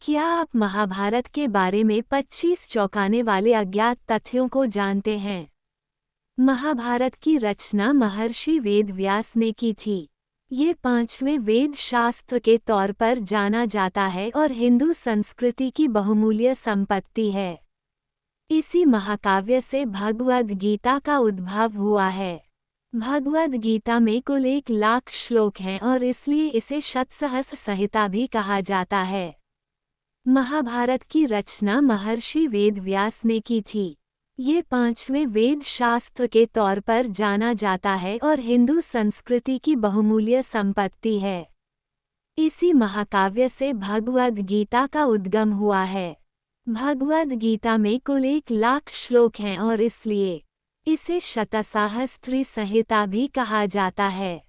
क्या आप महाभारत के बारे में 25 चौंकाने वाले अज्ञात तथ्यों को जानते हैं? महाभारत की रचना महर्षि वेदव्यास ने की थी। ये 5वें वेद शास्त्र के तौर पर जाना जाता है और हिंदू संस्कृति की बहुमूल्य संपत्ति है। इसी महाकाव्य से भगवद गीता का उद्भव हुआ है। भगवद गीता में कुल 1,00,000 श्लोक हैं और इसलिए इसे शतसहस्र संहिता भी कहा जाता है। महाभारत की रचना महर्षि वेदव्यास ने की थी। ये 5वें वेद शास्त्र के तौर पर जाना जाता है और हिंदू संस्कृति की बहुमूल्य संपत्ति है। इसी महाकाव्य से भगवद गीता का उद्गम हुआ है। भगवद गीता में कुल 1,00,000 श्लोक हैं और इसलिए इसे शतसहस्त्री संहिता भी कहा जाता है।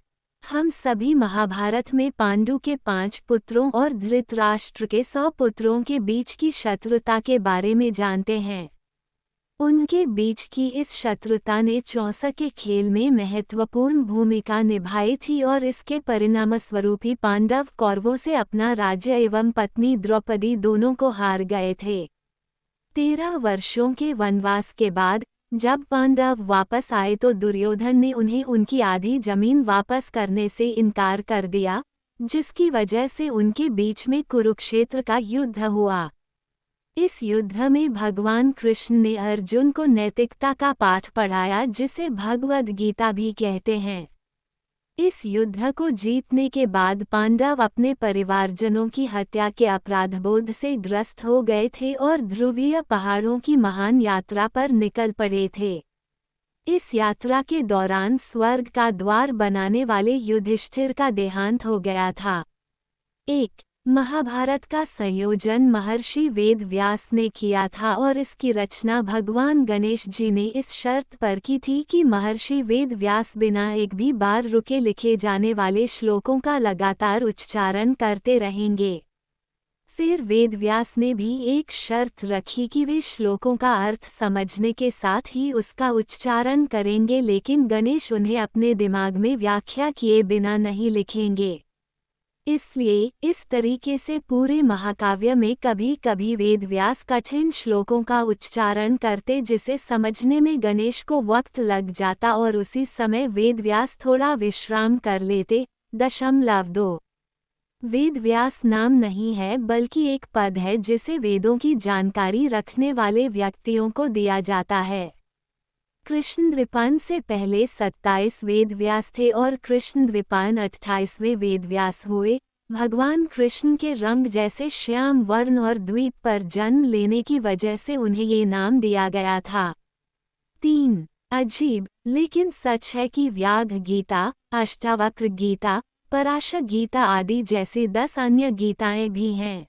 हम सभी महाभारत में पांडु के 5 पुत्रों और धृतराष्ट्र के 100 पुत्रों के बीच की शत्रुता के बारे में जानते हैं। उनके बीच की इस शत्रुता ने चौसा के खेल में महत्वपूर्ण भूमिका निभाई थी और इसके परिणामस्वरूप ही पांडव कौरवों से अपना राज्य एवं पत्नी द्रौपदी दोनों को हार गए थे। 13 वर्षों के वनवास के बाद जब पांडव वापस आए तो दुर्योधन ने उन्हें उनकी आधी जमीन वापस करने से इनकार कर दिया, जिसकी वजह से उनके बीच में कुरुक्षेत्र का युद्ध हुआ। इस युद्ध में भगवान कृष्ण ने अर्जुन को नैतिकता का पाठ पढ़ाया, जिसे भगवद गीता भी कहते हैं। इस युद्ध को जीतने के बाद पांडव अपने परिवारजनों की हत्या के अपराधबोध से ग्रस्त हो गए थे और ध्रुवीय पहाड़ों की महान यात्रा पर निकल पड़े थे। इस यात्रा के दौरान स्वर्ग का द्वार बनाने वाले युधिष्ठिर का देहांत हो गया था। महाभारत का संयोजन महर्षि वेदव्यास ने किया था और इसकी रचना भगवान गणेश जी ने इस शर्त पर की थी कि महर्षि वेदव्यास बिना एक भी बार रुके लिखे जाने वाले श्लोकों का लगातार उच्चारण करते रहेंगे। फिर वेदव्यास ने भी एक शर्त रखी कि वे श्लोकों का अर्थ समझने के साथ ही उसका उच्चारण करेंगे, लेकिन गणेश उन्हें अपने दिमाग में व्याख्या किए बिना नहीं लिखेंगे। इसलिए इस तरीके से पूरे महाकाव्य में कभी कभी वेदव्यास कठिन श्लोकों का उच्चारण करते, जिसे समझने में गणेश को वक्त लग जाता और उसी समय वेदव्यास थोड़ा विश्राम कर लेते। 2 वेदव्यास नाम नहीं है बल्कि एक पद है जिसे वेदों की जानकारी रखने वाले व्यक्तियों को दिया जाता है। कृष्णद्विपायन से पहले 27 वेदव्यास थे और कृष्णद्विपायन 28वें वेदव्यास हुए। भगवान कृष्ण के रंग जैसे श्याम वर्ण और द्वीप पर जन्म लेने की वजह से उन्हें ये नाम दिया गया था। 3 अजीब लेकिन सच है कि व्याघ गीता, अष्टावक्र गीता, पराशर गीता आदि जैसे 10 अन्य गीताएं भी हैं।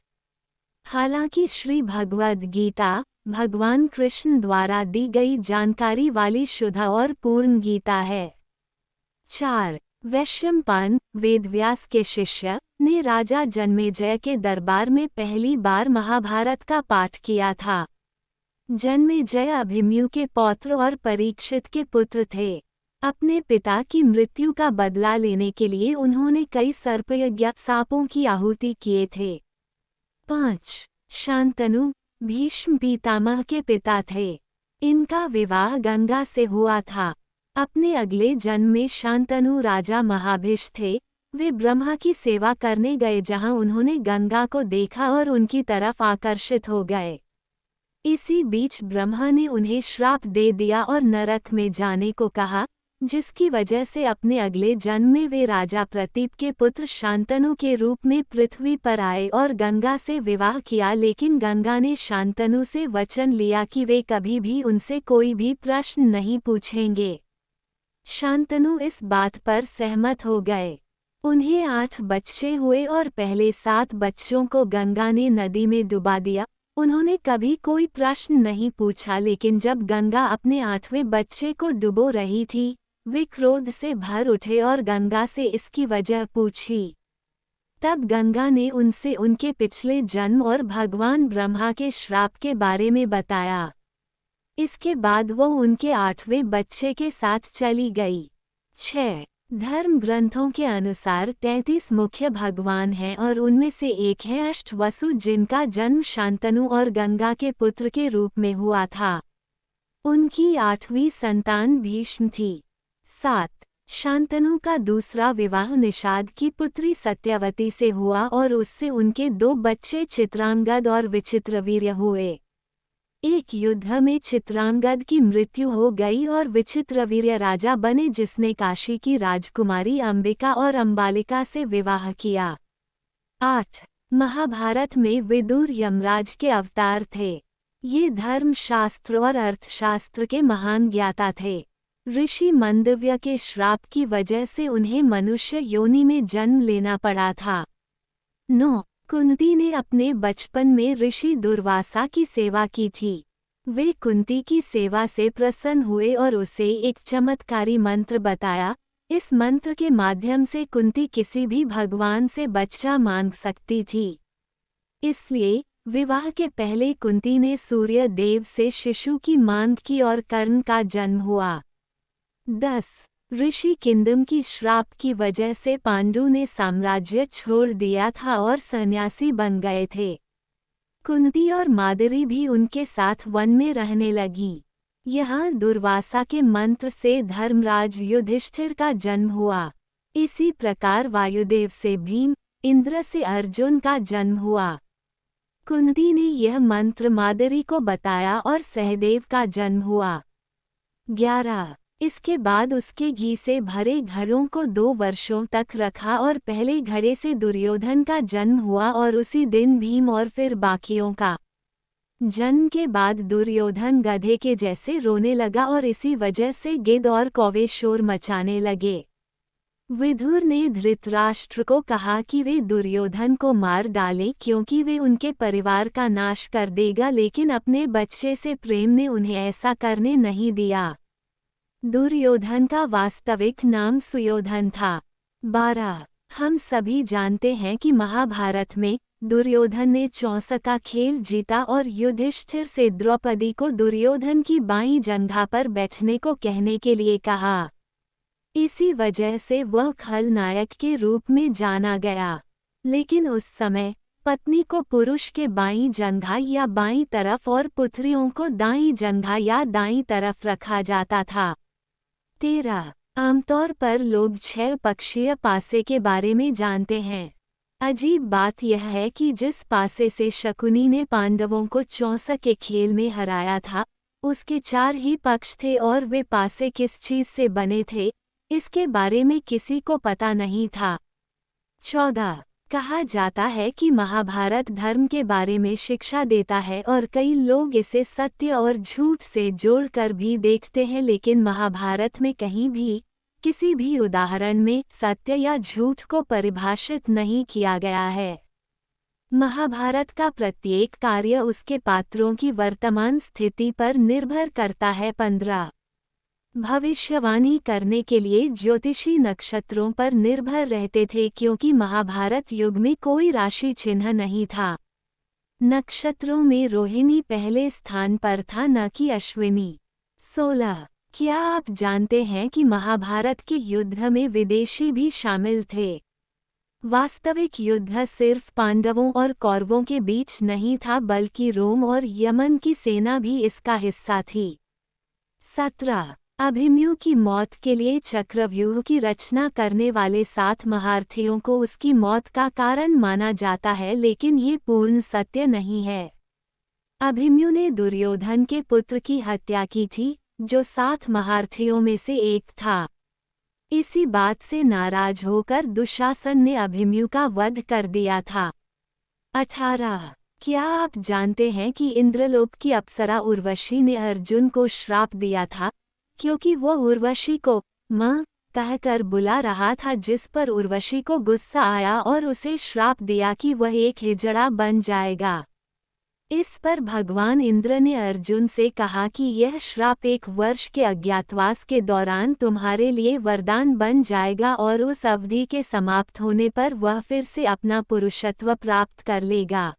हालांकि श्री भगवद गीता भगवान कृष्ण द्वारा दी गई जानकारी वाली शुद्ध और पूर्ण गीता है। 4 वैशंपायन वेदव्यास के शिष्य ने राजा जन्मेजय के दरबार में पहली बार महाभारत का पाठ किया था। जन्मेजय अभिमन्यु के पौत्र और परीक्षित के पुत्र थे। अपने पिता की मृत्यु का बदला लेने के लिए उन्होंने कई सर्पयज्ञ सांपों की आहुति किए थे। 5 शांतनु भीष्म पितामह के पिता थे। इनका विवाह गंगा से हुआ था। अपने अगले जन्म में शांतनु राजा महाभिष थे। वे ब्रह्मा की सेवा करने गए जहां उन्होंने गंगा को देखा और उनकी तरफ आकर्षित हो गए। इसी बीच ब्रह्मा ने उन्हें श्राप दे दिया और नरक में जाने को कहा, जिसकी वजह से अपने अगले जन्म में वे राजा प्रतीप के पुत्र शांतनु के रूप में पृथ्वी पर आए और गंगा से विवाह किया। लेकिन गंगा ने शांतनु से वचन लिया कि वे कभी भी उनसे कोई भी प्रश्न नहीं पूछेंगे। शांतनु इस बात पर सहमत हो गए। उन्हें 8 बच्चे हुए और पहले 7 बच्चों को गंगा ने नदी में डुबा दिया। उन्होंने कभी कोई प्रश्न नहीं पूछा, लेकिन जब गंगा अपने 8वें बच्चे को डुबो रही थी, वे क्रोध से भर उठे और गंगा से इसकी वजह पूछी। तब गंगा ने उनसे उनके पिछले जन्म और भगवान ब्रह्मा के श्राप के बारे में बताया। इसके बाद वो उनके 8वें बच्चे के साथ चली गई। 6 धर्म ग्रंथों के अनुसार 33 मुख्य भगवान हैं और उनमें से एक है अष्टवसु, जिनका जन्म शांतनु और गंगा के पुत्र के रूप में हुआ था। उनकी 8वीं संतान भीष्म थी। 7. शांतनु का दूसरा विवाह निषाद की पुत्री सत्यवती से हुआ और उससे उनके 2 बच्चे चित्रांगद और विचित्रवीर्य हुए। एक युद्ध में चित्रांगद की मृत्यु हो गई और विचित्रवीर्य राजा बने, जिसने काशी की राजकुमारी अंबिका और अंबालिका से विवाह किया। 8. महाभारत में विदुर यमराज के अवतार थे। ये धर्मशास्त्र और अर्थशास्त्र के महान ज्ञाता थे। ऋषि मंदव्य के श्राप की वजह से उन्हें मनुष्य योनि में जन्म लेना पड़ा था। 9. कुंती ने अपने बचपन में ऋषि दुर्वासा की सेवा की थी। वे कुंती की सेवा से प्रसन्न हुए और उसे एक चमत्कारी मंत्र बताया। इस मंत्र के माध्यम से कुंती किसी भी भगवान से बच्चा मांग सकती थी। इसलिए विवाह के पहले कुंती ने सूर्य देव से शिशु की मांग की और कर्ण का जन्म हुआ। 10. ऋषि किंदम की श्राप की वजह से पांडु ने साम्राज्य छोड़ दिया था और सन्यासी बन गए थे। कुंती और मादरी भी उनके साथ वन में रहने लगीं। यहाँ दुर्वासा के मंत्र से धर्मराज युधिष्ठिर का जन्म हुआ। इसी प्रकार वायुदेव से भीम, इंद्र से अर्जुन का जन्म हुआ। कुंती ने यह मंत्र मादरी को बताया और सहदेव का जन्म हुआ। 11. इसके बाद उसके घी से भरे घड़ों को 2 वर्षों तक रखा और पहले घड़े से दुर्योधन का जन्म हुआ और उसी दिन भीम और फिर बाकियों का। जन्म के बाद दुर्योधन गधे के जैसे रोने लगा और इसी वजह से गिद्ध और कौवे शोर मचाने लगे। विदुर ने धृतराष्ट्र को कहा कि वे दुर्योधन को मार डालें क्योंकि वे उनके परिवार का नाश कर देगा, लेकिन अपने बच्चे से प्रेम ने उन्हें ऐसा करने नहीं दिया। दुर्योधन का वास्तविक नाम सुयोधन था। 12. हम सभी जानते हैं कि महाभारत में दुर्योधन ने चौसा का खेल जीता और युधिष्ठिर से द्रौपदी को दुर्योधन की बाईं जंघा पर बैठने को कहने के लिए कहा। इसी वजह से वह खलनायक के रूप में जाना गया। लेकिन उस समय पत्नी को पुरुष के बाईं जंघा या बाईं तरफ और पुत्रियों को दाईं जंघा या दाईं तरफ रखा जाता था। 13. आमतौर पर लोग 6 पक्षीय पासे के बारे में जानते हैं। अजीब बात यह है कि जिस पासे से शकुनी ने पांडवों को चौसा के खेल में हराया था, उसके 4 ही पक्ष थे और वे पासे किस चीज से बने थे, इसके बारे में किसी को पता नहीं था। 14. कहा जाता है कि महाभारत धर्म के बारे में शिक्षा देता है और कई लोग इसे सत्य और झूठ से जोड़कर भी देखते हैं, लेकिन महाभारत में कहीं भी किसी भी उदाहरण में सत्य या झूठ को परिभाषित नहीं किया गया है। महाभारत का प्रत्येक कार्य उसके पात्रों की वर्तमान स्थिति पर निर्भर करता है। 15. भविष्यवाणी करने के लिए ज्योतिषी नक्षत्रों पर निर्भर रहते थे क्योंकि महाभारत युग में कोई राशि चिन्ह नहीं था। नक्षत्रों में रोहिणी पहले स्थान पर था, न कि अश्विनी। 16. क्या आप जानते हैं कि महाभारत के युद्ध में विदेशी भी शामिल थे? वास्तविक युद्ध सिर्फ पांडवों और कौरवों के बीच नहीं था, बल्कि रोम और यमन की सेना भी इसका हिस्सा थी। 17. अभिमन्यु की मौत के लिए चक्रव्यूह की रचना करने वाले 7 महारथियों को उसकी मौत का कारण माना जाता है, लेकिन ये पूर्ण सत्य नहीं है। अभिमन्यु ने दुर्योधन के पुत्र की हत्या की थी, जो 7 महारथियों में से एक था। इसी बात से नाराज होकर दुशासन ने अभिमन्यु का वध कर दिया था। 18. क्या आप जानते हैं कि इंद्रलोक की अप्सरा उर्वशी ने अर्जुन को श्राप दिया था, क्योंकि वो उर्वशी को माँ कहकर बुला रहा था, जिस पर उर्वशी को गुस्सा आया और उसे श्राप दिया कि वह एक हिजड़ा बन जाएगा। इस पर भगवान इंद्र ने अर्जुन से कहा कि यह श्राप 1 वर्ष के अज्ञातवास के दौरान तुम्हारे लिए वरदान बन जाएगा और उस अवधि के समाप्त होने पर वह फिर से अपना पुरुषत्व प्राप्त कर लेगा।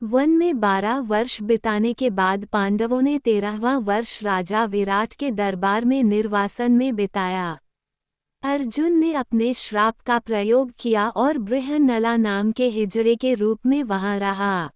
वन में 12 वर्ष बिताने के बाद पांडवों ने 13वां वर्ष राजा विराट के दरबार में निर्वासन में बिताया। अर्जुन ने अपने श्राप का प्रयोग किया और बृहन्नला नाम के हिजड़े के रूप में वहां रहा।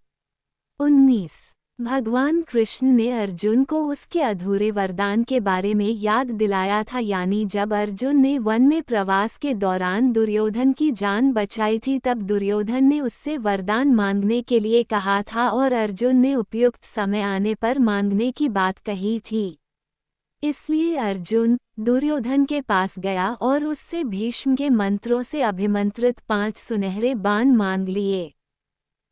19 भगवान कृष्ण ने अर्जुन को उसके अधूरे वरदान के बारे में याद दिलाया था, यानी जब अर्जुन ने वन में प्रवास के दौरान दुर्योधन की जान बचाई थी तब दुर्योधन ने उससे वरदान मांगने के लिए कहा था और अर्जुन ने उपयुक्त समय आने पर मांगने की बात कही थी। इसलिए अर्जुन दुर्योधन के पास गया और उससे भीष्म के मंत्रों से अभिमंत्रित 5 सुनहरे बाण मांग लिए।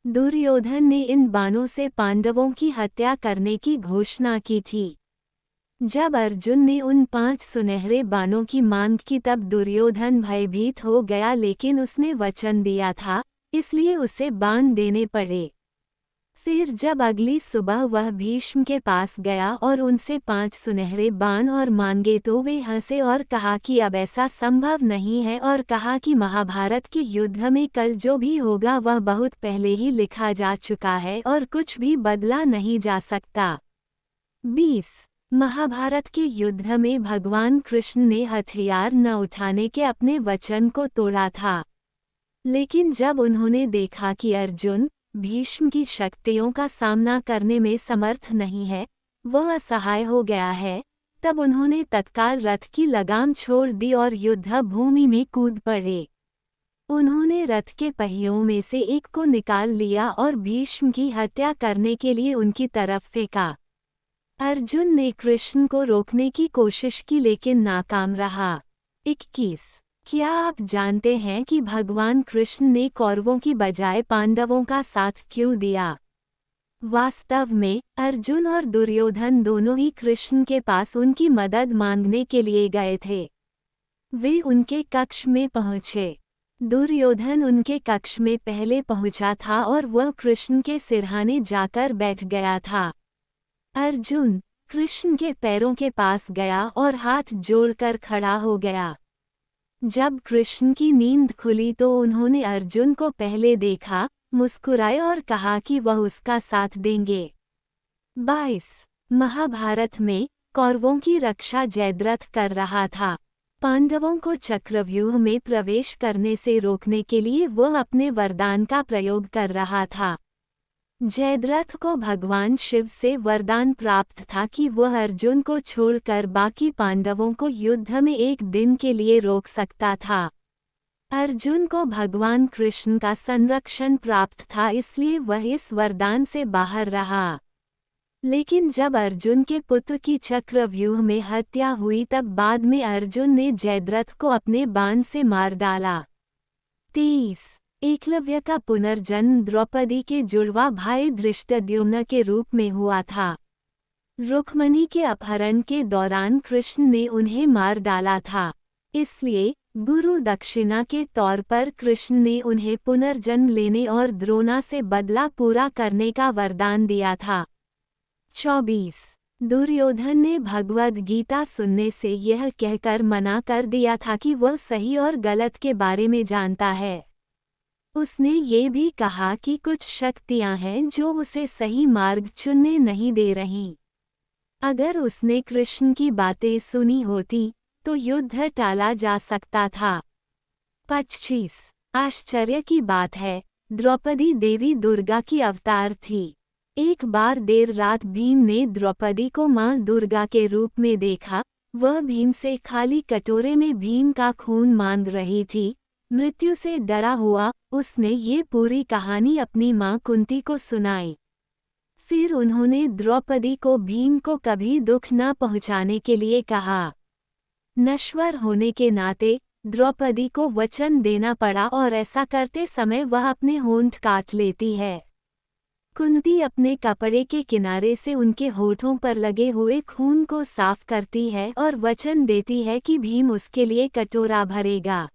दुर्योधन ने इन बाणों से पांडवों की हत्या करने की घोषणा की थी। जब अर्जुन ने उन 5 सुनहरे बाणों की मांग की तब दुर्योधन भयभीत हो गया, लेकिन उसने वचन दिया था, इसलिए उसे बाण देने पड़े। फिर जब अगली सुबह वह भीष्म के पास गया और उनसे 5 सुनहरे बाण और मांगे तो वे हंसे और कहा कि अब ऐसा संभव नहीं है, और कहा कि महाभारत के युद्ध में कल जो भी होगा वह बहुत पहले ही लिखा जा चुका है और कुछ भी बदला नहीं जा सकता। 20 महाभारत के युद्ध में भगवान कृष्ण ने हथियार न उठाने के अपने वचन को तोड़ा था, लेकिन जब उन्होंने देखा कि अर्जुन भीष्म की शक्तियों का सामना करने में समर्थ नहीं है, वह असहाय हो गया है, तब उन्होंने तत्काल रथ की लगाम छोड़ दी और युद्ध भूमि में कूद पड़े। उन्होंने रथ के पहियों में से एक को निकाल लिया और भीष्म की हत्या करने के लिए उनकी तरफ फेंका। अर्जुन ने कृष्ण को रोकने की कोशिश की लेकिन नाकाम रहा। 21 क्या आप जानते हैं कि भगवान कृष्ण ने कौरवों की बजाय पांडवों का साथ क्यों दिया? वास्तव में अर्जुन और दुर्योधन दोनों ही कृष्ण के पास उनकी मदद मांगने के लिए गए थे। वे उनके कक्ष में पहुंचे। दुर्योधन उनके कक्ष में पहले पहुंचा था और वह कृष्ण के सिरहाने जाकर बैठ गया था। अर्जुन कृष्ण के पैरों के पास गया और हाथ जोड़कर खड़ा हो गया। जब कृष्ण की नींद खुली तो उन्होंने अर्जुन को पहले देखा, मुस्कुराए और कहा कि वह उसका साथ देंगे। 22 महाभारत में कौरवों की रक्षा जयद्रथ कर रहा था। पांडवों को चक्रव्यूह में प्रवेश करने से रोकने के लिए वह अपने वरदान का प्रयोग कर रहा था। जयद्रथ को भगवान शिव से वरदान प्राप्त था कि वह अर्जुन को छोड़कर बाकी पांडवों को युद्ध में एक दिन के लिए रोक सकता था। अर्जुन को भगवान कृष्ण का संरक्षण प्राप्त था, इसलिए वह इस वरदान से बाहर रहा। लेकिन जब अर्जुन के पुत्र की चक्रव्यूह में हत्या हुई तब बाद में अर्जुन ने जयद्रथ को अपने बाण से मार डाला। 23 एकलव्य का पुनर्जन्म द्रौपदी के जुड़वा भाई धृष्टद्युम्न के रूप में हुआ था। रुक्मणी के अपहरण के दौरान कृष्ण ने उन्हें मार डाला था, इसलिए गुरु दक्षिणा के तौर पर कृष्ण ने उन्हें पुनर्जन्म लेने और द्रोणा से बदला पूरा करने का वरदान दिया था। 24 दुर्योधन ने भगवद गीता सुनने से यह कहकर मना कर दिया था कि वह सही और गलत के बारे में जानता है। उसने ये भी कहा कि कुछ शक्तियां हैं जो उसे सही मार्ग चुनने नहीं दे रहीं। अगर उसने कृष्ण की बातें सुनी होती तो युद्ध टाला जा सकता था। 25 आश्चर्य की बात है, द्रौपदी देवी दुर्गा की अवतार थी। एक बार देर रात भीम ने द्रौपदी को मां दुर्गा के रूप में देखा। वह भीम से खाली कटोरे में भीम का खून मांग रही थी। मृत्यु से डरा हुआ उसने ये पूरी कहानी अपनी मां कुंती को सुनाई। फिर उन्होंने द्रौपदी को भीम को कभी दुख न पहुंचाने के लिए कहा। नश्वर होने के नाते द्रौपदी को वचन देना पड़ा और ऐसा करते समय वह अपने होंठ काट लेती है। कुंती अपने कपड़े के किनारे से उनके होठों पर लगे हुए खून को साफ करती है और वचन देती है कि भीम उसके लिए कटोरा भरेगा।